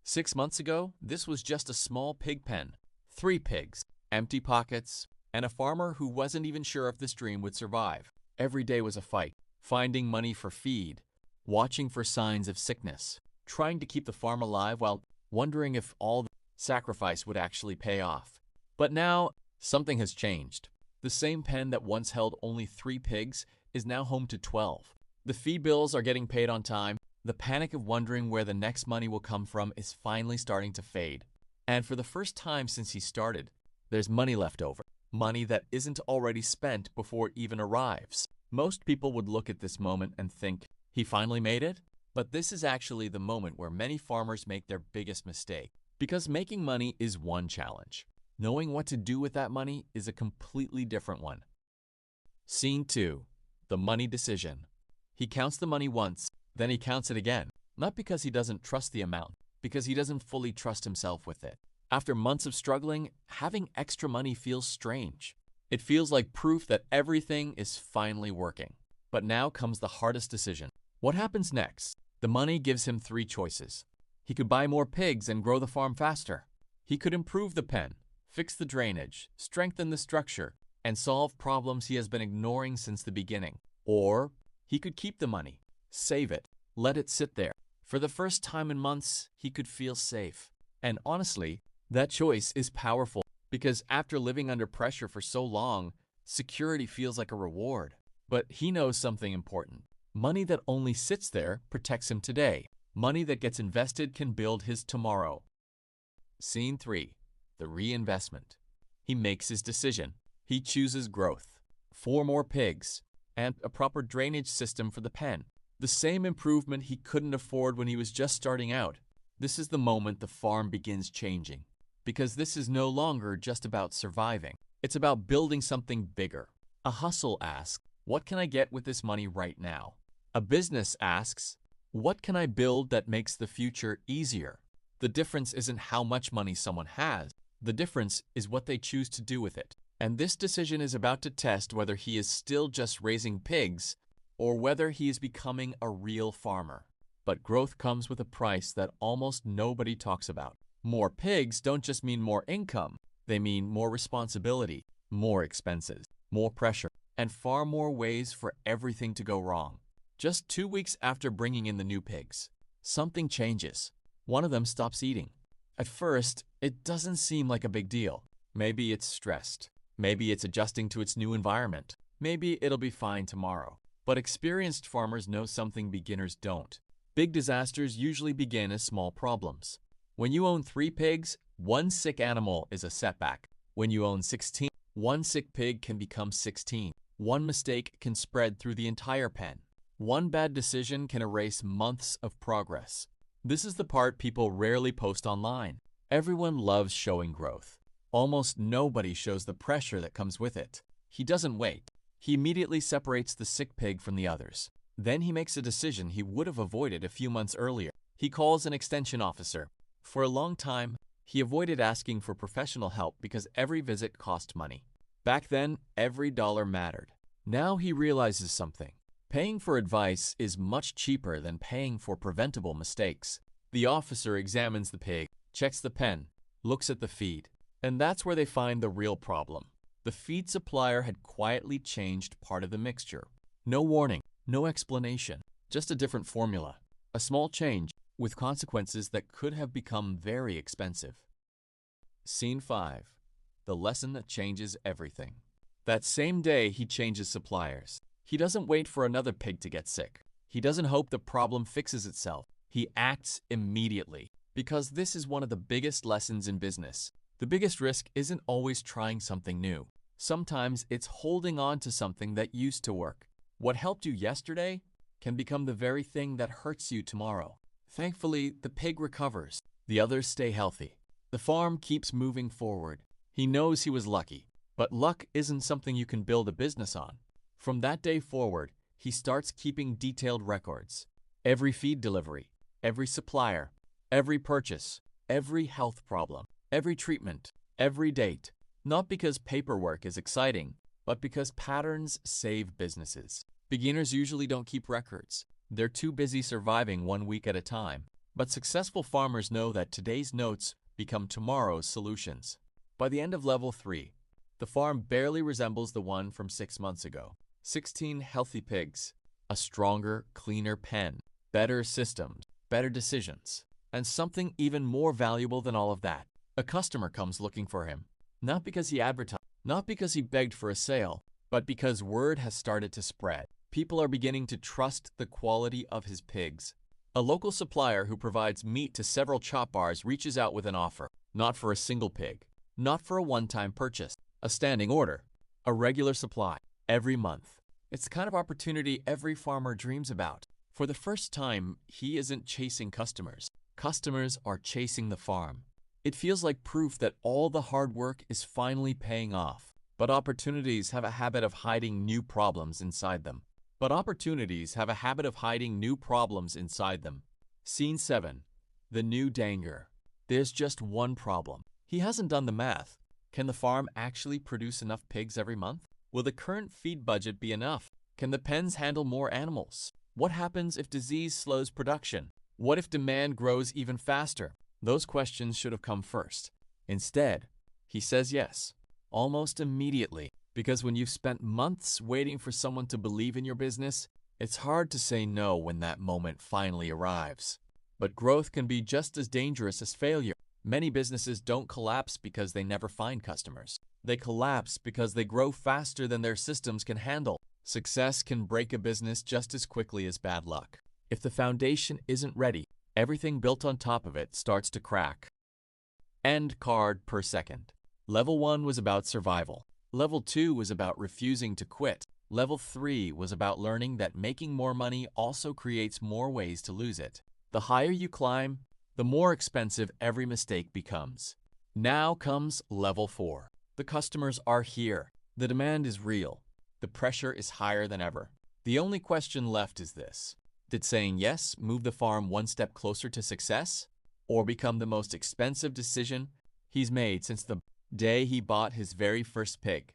6 months ago, this was just a small pig pen, 3 pigs, empty pockets, and a farmer who wasn't even sure if this dream would survive. Every day was a fight, finding money for feed, watching for signs of sickness, trying to keep the farm alive while wondering if all the sacrifice would actually pay off. But now, something has changed. The same pen that once held only 3 pigs is now home to 12. The feed bills are getting paid on time. The panic of wondering where the next money will come from is finally starting to fade. And for the first time since he started, there's money left over. Money that isn't already spent before it even arrives. Most people would look at this moment and think, he finally made it? But this is actually the moment where many farmers make their biggest mistake. Because making money is one challenge. Knowing what to do with that money is a completely different one. Scene 2. The money decision. He counts the money once, then he counts it again. Not because he doesn't trust the amount, because he doesn't fully trust himself with it. After months of struggling, having extra money feels strange. It feels like proof that everything is finally working. But now comes the hardest decision. What happens next? The money gives him 3 choices. He could buy more pigs and grow the farm faster. He could improve the pen, fix the drainage, strengthen the structure, and solve problems he has been ignoring since the beginning. Or he could keep the money, save it, let it sit there. For the first time in months, he could feel safe. And honestly, that choice is powerful because after living under pressure for so long, security feels like a reward. But he knows something important. Money that only sits there protects him today. Money that gets invested can build his tomorrow. Scene 3. The reinvestment. He makes his decision. He chooses growth, 4 more pigs, and a proper drainage system for the pen. The same improvement he couldn't afford when he was just starting out. This is the moment the farm begins changing. Because this is no longer just about surviving. It's about building something bigger. A hustle asks, what can I get with this money right now? A business asks, what can I build that makes the future easier? The difference isn't how much money someone has. The difference is what they choose to do with it. And this decision is about to test whether he is still just raising pigs or whether he is becoming a real farmer. But growth comes with a price that almost nobody talks about. More pigs don't just mean more income. They mean more responsibility, more expenses, more pressure, and far more ways for everything to go wrong. Just 2 weeks after bringing in the new pigs, something changes. One of them stops eating. At first, it doesn't seem like a big deal. Maybe it's stressed. Maybe it's adjusting to its new environment. Maybe it'll be fine tomorrow. But experienced farmers know something beginners don't. Big disasters usually begin as small problems. When you own 3 pigs, 1 sick animal is a setback. When you own 16, 1 sick pig can become 16. 1 mistake can spread through the entire pen. 1 bad decision can erase months of progress. This is the part people rarely post online. Everyone loves showing growth. Almost nobody shows the pressure that comes with it. He doesn't wait. He immediately separates the sick pig from the others. Then he makes a decision he would have avoided a few months earlier. He calls an extension officer. For a long time, he avoided asking for professional help because every visit cost money. Back then, every dollar mattered. Now he realizes something. Paying for advice is much cheaper than paying for preventable mistakes. The officer examines the pig, checks the pen, looks at the feed. And that's where they find the real problem. The feed supplier had quietly changed part of the mixture. No warning, no explanation, just a different formula. A small change with consequences that could have become very expensive. Scene 5. The lesson that changes everything. That same day, he changes suppliers. He doesn't wait for another pig to get sick. He doesn't hope the problem fixes itself. He acts immediately. Because this is one of the biggest lessons in business. The biggest risk isn't always trying something new. Sometimes it's holding on to something that used to work. What helped you yesterday can become the very thing that hurts you tomorrow. Thankfully, the pig recovers. The others stay healthy. The farm keeps moving forward. He knows he was lucky, but luck isn't something you can build a business on. From that day forward, he starts keeping detailed records. Every feed delivery, every supplier, every purchase, every health problem, every treatment, every date. Not because paperwork is exciting, but because patterns save businesses. Beginners usually don't keep records. They're too busy surviving 1 week at a time. But successful farmers know that today's notes become tomorrow's solutions. By the end of level 3, the farm barely resembles the one from 6 months ago. 16 healthy pigs, a stronger, cleaner pen, better systems, better decisions, and something even more valuable than all of that. A customer comes looking for him, not because he advertised, not because he begged for a sale, but because word has started to spread. People are beginning to trust the quality of his pigs. A local supplier who provides meat to several chop bars reaches out with an offer, not for a single pig, not for a one-time purchase, a standing order, a regular supply, every month. It's the kind of opportunity every farmer dreams about. For the first time, he isn't chasing customers. Customers are chasing the farm. It feels like proof that all the hard work is finally paying off. But opportunities have a habit of hiding new problems inside them. Scene 7. The new danger. There's just one problem. He hasn't done the math. Can the farm actually produce enough pigs every month? Will the current feed budget be enough? Can the pens handle more animals? What happens if disease slows production? What if demand grows even faster? Those questions should have come first. Instead, he says yes, almost immediately, because when you've spent months waiting for someone to believe in your business, it's hard to say no when that moment finally arrives. But growth can be just as dangerous as failure. Many businesses don't collapse because they never find customers. They collapse because they grow faster than their systems can handle. Success can break a business just as quickly as bad luck. If the foundation isn't ready, everything built on top of it starts to crack. End card per second. Level 1 was about survival. Level 2 was about refusing to quit. Level 3 was about learning that making more money also creates more ways to lose it. The higher you climb, the more expensive every mistake becomes. Now comes Level 4. The customers are here. The demand is real. The pressure is higher than ever. The only question left is this: did saying yes move the farm one step closer to success, or become the most expensive decision he's made since the day he bought his very first pig?